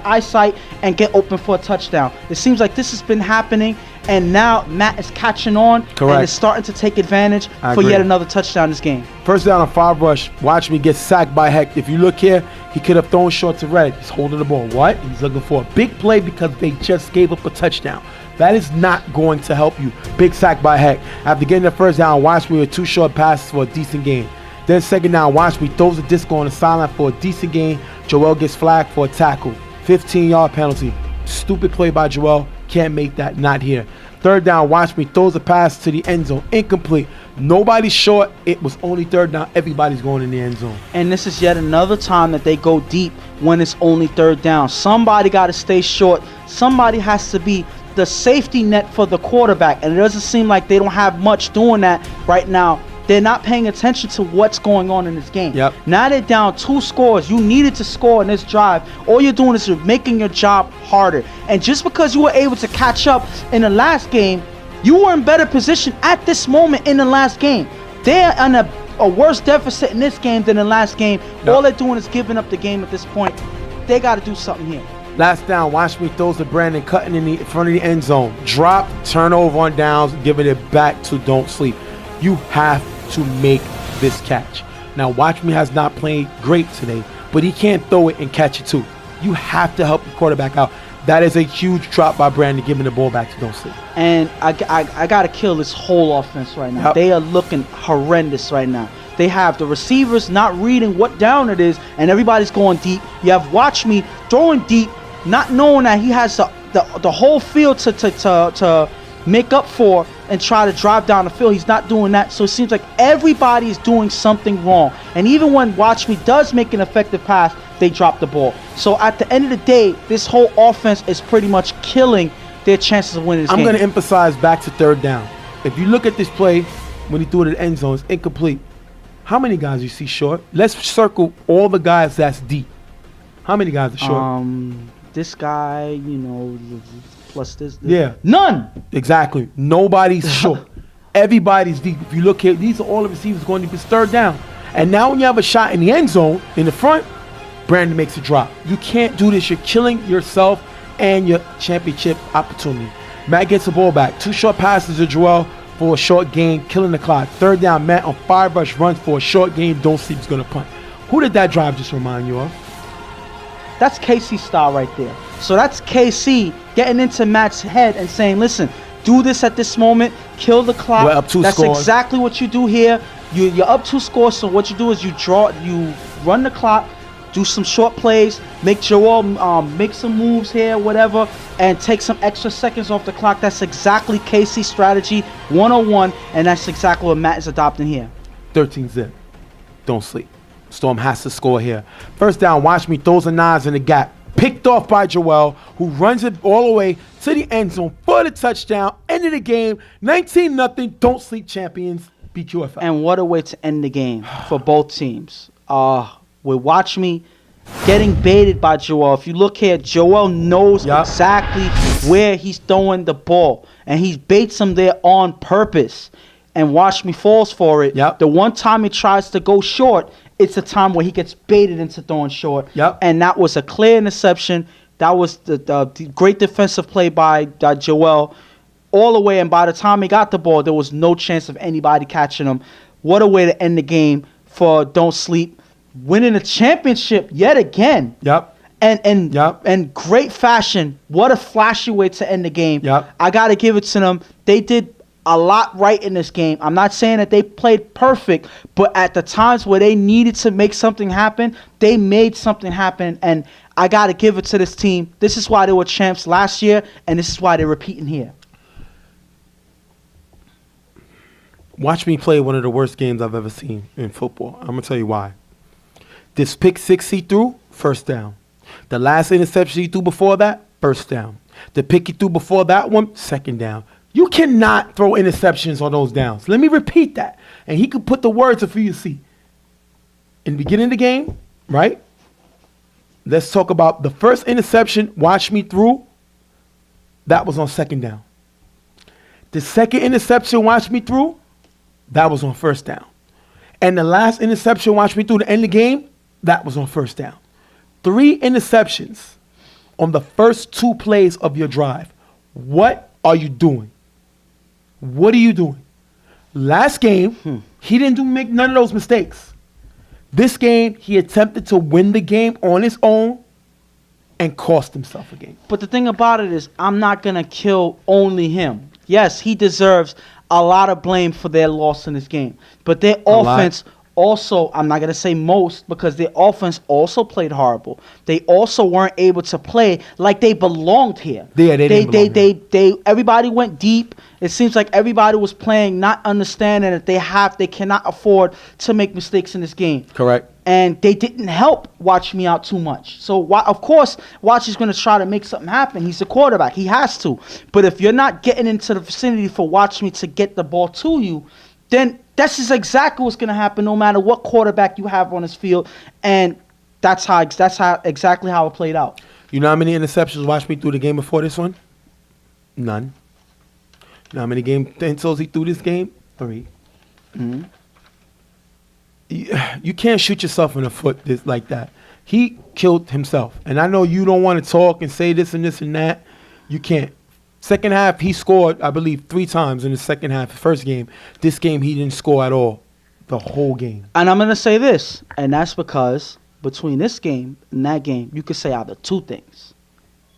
eyesight and get open for a touchdown? It seems like this has been happening, and now Matt is catching on. Correct. And is starting to take advantage for yet another touchdown this game. First down on 5 rush. Watch me get sacked by Heck. If you look here, he could have thrown short to Reddick. He's holding the ball. What? He's looking for a big play because they just gave up a touchdown. That is not going to help you. Big sack by Heck. After getting the first down, watch me with 2 short passes for a decent gain. Then second down, watch me throws a disco on the sideline for a decent gain. Joel gets flagged for a tackle. 15-yard penalty. Stupid play by Joel. Can't make that. Not here. Third down, watch me throws a pass to the end zone. Incomplete. Nobody's short. It was only third down. Everybody's going in the end zone. And this is yet another time that they go deep when it's only third down. Somebody got to stay short. Somebody has to be the safety net for the quarterback. And it doesn't seem like they don't have much doing that right now. They're not paying attention to what's going on in this game. Yep. Now they're down 2 scores. You needed to score in this drive. All you're doing is you're making your job harder. And just because you were able to catch up in the last game, you were in better position at this moment in the last game. They're on a worse deficit in this game than the last game. Yep. All they're doing is giving up the game at this point. They got to do something here. Last down, watch me throws to Brandon, cutting in the front of the end zone. Drop, turnover on downs, giving it back to Don't Sleep. You have to make this catch. Now, watch me has not played great today, but he can't throw it and catch it too. You have to help the quarterback out. That is a huge drop by Brandon, giving the ball back to Don't Sleep. And I got to kill this whole offense right now. Yep. They are looking horrendous right now. They have the receivers not reading what down it is, and everybody's going deep. You have Watch Me throwing deep, not knowing that he has the whole field to make up for and try to drive down the field. He's not doing that. So it seems like everybody is doing something wrong. And even when Watch Me does make an effective pass, they drop the ball. So at the end of the day, this whole offense is pretty much killing their chances of winning this game. I'm going to emphasize back to third down. If you look at this play, when he threw it in the end zone, it's incomplete. How many guys you see short? Let's circle all the guys that's deep. How many guys are short? This guy, you know, plus this. Yeah. None. Exactly. Nobody's short. Everybody's deep. If you look here, these are all the receivers going deep. It's third down. And now when you have a shot in the end zone, in the front, Brandon makes a drop. You can't do this. You're killing yourself and your championship opportunity. Matt gets the ball back. 2 short passes to Joel for a short gain, killing the clock. Third down, Matt on 5 rush runs for a short gain. Don't Sleep is going to punt. Who did that drive just remind you of? That's KC style right there. So that's KC getting into Matt's head and saying, listen, do this at this moment, kill the clock. We're up 2 That's scores. exactly what you do here. You're up 2 scores, so what you do is you run the clock, do some short plays, make Joel make some moves here, whatever, and take some extra seconds off the clock. That's exactly KC's strategy, 101, and that's exactly what Matt is adopting here. 13 zip. Don't sleep. Storm has to score here. First down, watch me, throws a nines in the gap. Picked off by Joel, who runs it all the way to the end zone for the touchdown. End of the game, 19-0. Don't sleep, champions. BQFL. And what a way to end the game for both teams. With Watch Me getting baited by Joel. If you look here, Joel knows exactly where he's throwing the ball. And he baits him there on purpose. And Watch Me falls for it. The one time he tries to go short, it's a time where he gets baited into throwing short. And that was a clear interception. That was the great defensive play by Joel all the way. And by the time he got the ball, there was no chance of anybody catching him. What a way to end the game for Don't Sleep. Winning the championship yet again. And great fashion. What a flashy way to end the game. I got to give it to them. They did a lot right in this game. I'm not saying that they played perfect, but at the times where they needed to make something happen, they made something happen, and I got to give it to this team. This is why they were champs last year, and this is why they're repeating here. Watch Me play one of the worst games I've ever seen in football. I'm going to tell you why. This pick six he threw, first down. The last interception he threw before that, first down. The pick he threw before that one, second down. You cannot throw interceptions on those downs. Let me repeat that. And he could put the words up for you to see. In the beginning of the game, right? Let's talk about the first interception Watch Me threw. That was on second down. The second interception Watch Me threw, that was on first down. And the last interception Watch Me threw to end the game, that was on first down. 3 interceptions on the first 2 plays of your drive. What are you doing? What are you doing? Last game, he didn't make none of those mistakes. This game, he attempted to win the game on his own and cost himself a game. But the thing about it is, I'm not going to kill only him. Yes, he deserves a lot of blame for their loss in this game. But their offense also, I'm not going to say most, because their offense also played horrible. They also weren't able to play like they belonged here. Yeah, they everybody went deep. It seems like everybody was playing not understanding that they cannot afford to make mistakes in this game. Correct. And they didn't help Watch Me out too much. So, of course, Watch is going to try to make something happen. He's the quarterback. He has to. But if you're not getting into the vicinity for Watch Me to get the ball to you, then that's just exactly what's going to happen no matter what quarterback you have on this field. And that's exactly how it played out. You know how many interceptions Watch Me threw the game before this one? None. You know how many game totals he threw this game? 3. Mm-hmm. You can't shoot yourself in the foot like that. He killed himself. And I know you don't want to talk and say this and this and that. You can't. Second half, he scored, I believe, 3 times in the second half, the first game. This game, he didn't score at all. The whole game. And I'm going to say this, and that's because between this game and that game, you could say either 2 things.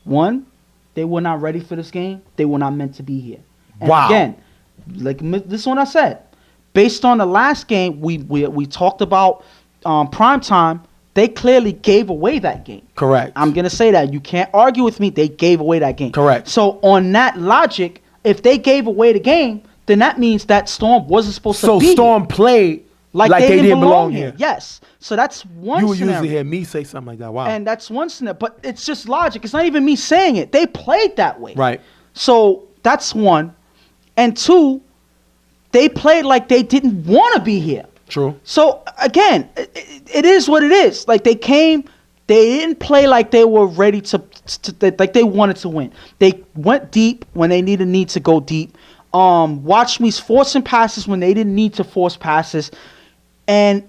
1, they were not ready for this game. They were not meant to be here. And again, like this is what I said. Based on the last game, we talked about primetime. They clearly gave away that game. Correct. I'm going to say that. You can't argue with me. They gave away that game. Correct. So on that logic, if they gave away the game, then that means that Storm wasn't supposed to be So Storm here. Played like they didn't belong here. Yes. So that's one You would scenario. usually hear me say something like that. Wow. And that's one scenario. But it's just logic. It's not even me saying it. They played that way. Right. So that's 1. And 2, they played like they didn't want to be here. True. So, again, it is what it is. Like, they came, they didn't play like they were ready to like they wanted to win. They went deep when they need to go deep. Watch Me forcing passes when they didn't need to force passes. And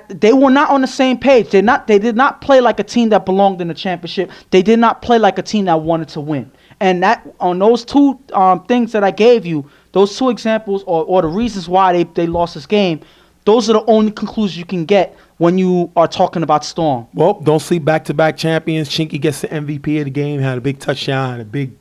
they were not on the same page. They did not play like a team that belonged in the championship. They did not play like a team that wanted to win. And that on those 2 things that I gave you, those 2 examples or the reasons why they lost this game, those are the only conclusions you can get when you are talking about Storm. Well, Don't Sleep back-to-back champions. Chinky gets the MVP of the game, had a big touchdown, had a big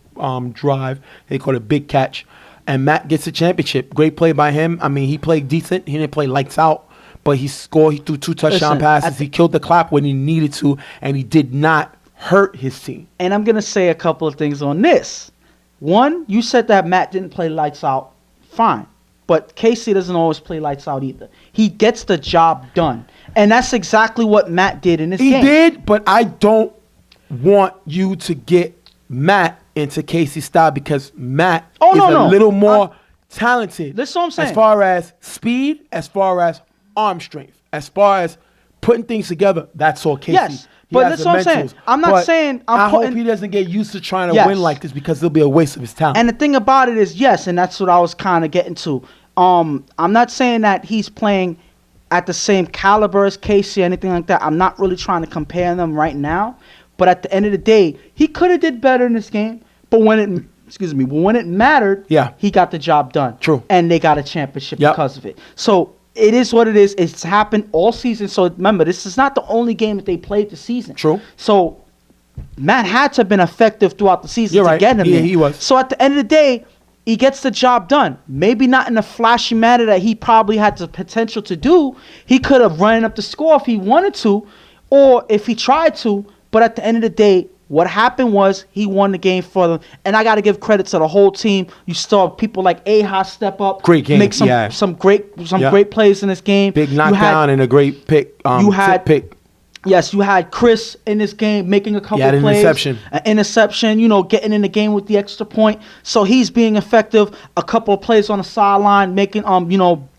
drive. They call it a big catch. And Matt gets the championship. Great play by him. I mean, he played decent. He didn't play lights out, but he scored. He threw 2 touchdown passes. He killed the clock when he needed to, and he did not hurt his team. And I'm going to say a couple of things on this. 1, you said that Matt didn't play lights out. Fine. But Casey doesn't always play lights out either. He gets the job done. And that's exactly what Matt did in this game. He did, but I don't want you to get Matt into Casey's style because Matt is a little more talented. That's what I'm saying. As far as speed, as far as arm strength, as far as putting things together, that's all Casey. Yes, but that's what I'm saying. I'm not saying I hope he doesn't get used to trying to win like this because it'll be a waste of his talent. And the thing about it is, yes, and that's what I was kind of getting to. I'm not saying that he's playing at the same caliber as Casey or anything like that. I'm not really trying to compare them right now. But at the end of the day, he could have did better in this game. But when it mattered, he got the job done. True. And they got a championship because of it. So it is what it is. It's happened all season. So remember, this is not the only game that they played this season. True. So Matt had to have been effective throughout the season to get him in. He was. So at the end of the day, he gets the job done. Maybe not in a flashy manner that he probably had the potential to do. He could have run up the score if he wanted to or if he tried to. But at the end of the day, what happened was he won the game for them. And I got to give credit to the whole team. You saw people like Aha step up. Great game. Make some great plays in this game. Big knockdown and a great pick. Pick. Yes, you had Chris in this game making a couple plays. An interception, getting in the game with the extra point. So he's being effective. A couple of plays on the sideline, making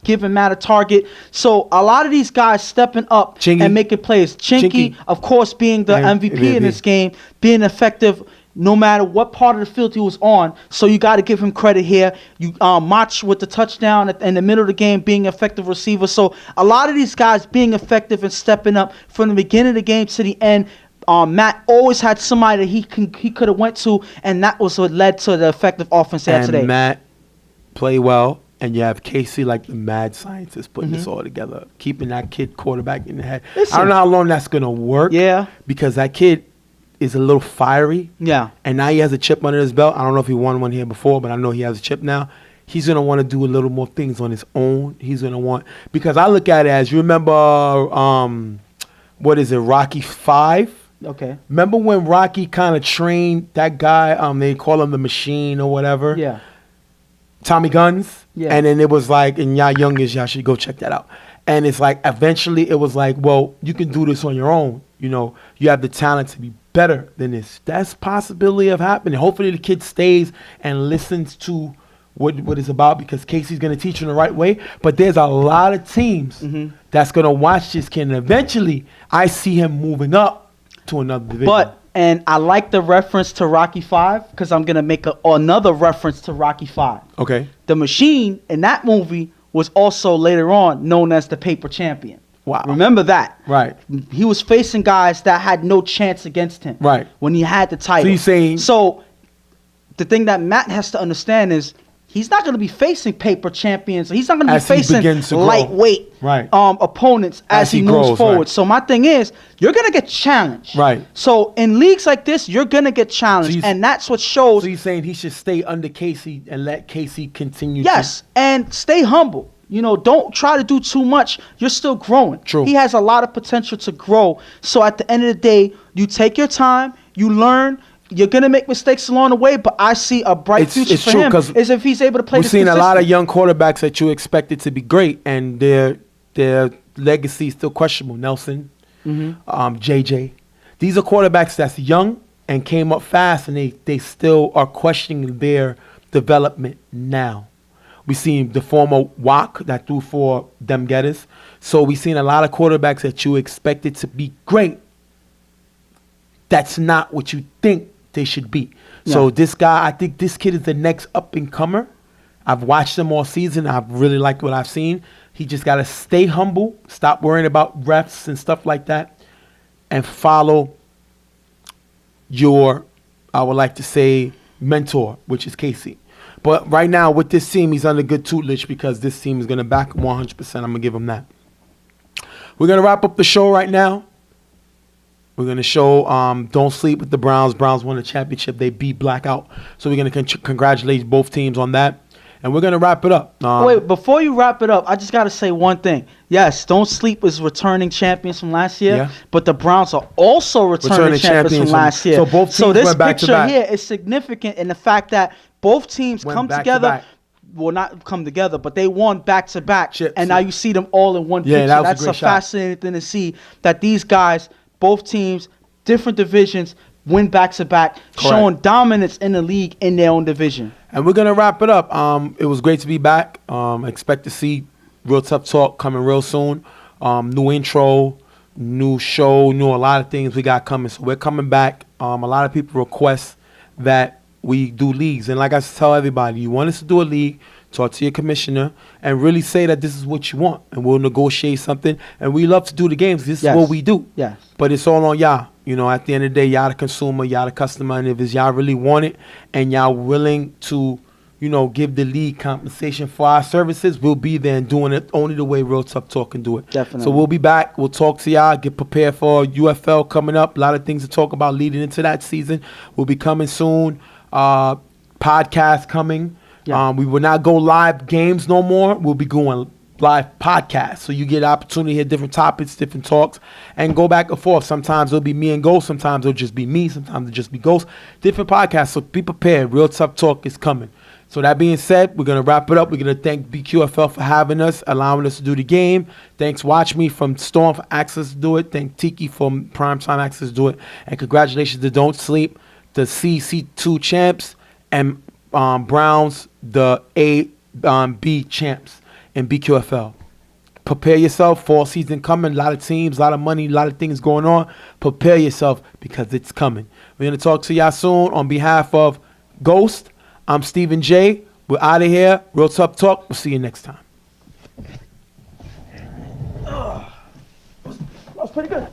giving Matt a target. So a lot of these guys stepping up and making plays. Chinky, of course, being the MVP in this game, being effective no matter what part of the field he was on. So you got to give him credit here. You Mach with the touchdown in the middle of the game, being effective receiver. So a lot of these guys being effective and stepping up from the beginning of the game to the end. Matt always had somebody that he could have went to, and that was what led to the effective offense there today. And Matt play well, and you have Casey like the mad scientist putting this all together, keeping that kid quarterback in the head. I don't know how long that's going to work. Yeah. Because that kid is a little fiery. Yeah. And now he has a chip under his belt. I don't know if he won one here before, but I know he has a chip now. He's going to want to do a little more things on his own. He's going to want, because I look at it as, you remember, Rocky 5? Okay. Remember when Rocky kind of trained that guy, they call him the Machine or whatever? Yeah. Tommy Guns? Yeah. And then it was like, and y'all youngest, y'all should go check that out. And it's like, eventually it was like, well, you can do this on your own. You have the talent to be better than this. That's possibility of happening. Hopefully the kid stays and listens to what it's about, because Casey's going to teach him the right way. But there's a lot of teams that's going to watch this kid. And eventually I see him moving up to another division. And I like the reference to Rocky 5 because I'm going to make another reference to Rocky 5. Okay. The Machine in that movie was also later on known as the Paper Champion. Wow. Remember that. Right. He was facing guys that had no chance against him. Right. When he had the title. So you're saying... So the thing that Matt has to understand is he's not going to be facing paper champions. He's not going to be facing lightweight opponents as he moves forward. Right. So my thing is, you're going to get challenged. Right. So in leagues like this, you're going to get challenged. So and that's what shows... So you're saying he should stay under Casey and let Casey continue and stay humble. Don't try to do too much. You're still growing. True. He has a lot of potential to grow. So at the end of the day, you take your time, you learn. You're going to make mistakes along the way, but I see a bright future for him is if he's able to play this consistently. We've seen a lot of young quarterbacks that you expected to be great, and their legacy is still questionable. Nelson, JJ. These are quarterbacks that's young and came up fast, and they still are questioning their development now. We seen the former Wack that threw for them getters. So we seen a lot of quarterbacks that you expected to be great. That's not what you think they should be. Yeah. So this guy, I think this kid is the next up-and-comer. I've watched him all season. I've really liked what I've seen. He just got to stay humble, stop worrying about refs and stuff like that, and follow your, I would like to say, mentor, which is Casey. But right now, with this team, he's under good tutelage because this team is going to back him 100%. I'm going to give him that. We're going to wrap up the show right now. We're going to show Don't Sleep with the Browns. Browns won the championship. They beat Blackout. So we're going to congratulate both teams on that. And we're going to wrap it up. Wait, before you wrap it up, I just got to say one thing. Yes, Don't Sleep is returning champions from last year, but the Browns are also returning champions from last year. So both teams went back to back. So this picture here is significant in the fact that both teams come together. not come together, but they won back-to-back. Chips, and now you see them all in one Yeah, picture. that was a That's great a shot. fascinating thing to see, that these guys, both teams, different divisions, win back-to-back, showing dominance in the league in their own division. And we're going to wrap it up. It was great to be back. Expect to see Real Tough Talk coming real soon. New intro, new show, a lot of things we got coming. So we're coming back. A lot of people request that we do leagues. And like I tell everybody, you want us to do a league, talk to your commissioner, and really say that this is what you want. And we'll negotiate something. And we love to do the games. This is what we do. Yes. But it's all on y'all. You know, at the end of the day, y'all the consumer, y'all the customer. And if it's y'all really want it and y'all willing to, you know, give the league compensation for our services, we'll be there and doing it only the way Real Tough Talk can do it. Definitely. So we'll be back. We'll talk to y'all. Get prepared for UFL coming up. A lot of things to talk about leading into that season. We'll be coming soon. Podcast coming. Yeah. We will not go live games no more. We'll be going live podcasts. So you get an opportunity to hear different topics, different talks, and go back and forth. Sometimes it'll be me and Ghost. Sometimes it'll just be me. Sometimes it'll just be Ghost. Different podcasts. So be prepared. Real Tough Talk is coming. So that being said, we're going to wrap it up. We're going to thank BQFL for having us, allowing us to do the game. Thanks Watch Me from Storm for access to do it. Thank Tiki for Primetime access to do it. And congratulations to Don't Sleep, the CC2 champs, and Browns, the A-B champs in BQFL. Prepare yourself. Fall season coming. A lot of teams, a lot of money, a lot of things going on. Prepare yourself because it's coming. We're going to talk to y'all soon. On behalf of Ghost, I'm Stephen J. We're out of here. Real Tough Talk. We'll see you next time. That was pretty good.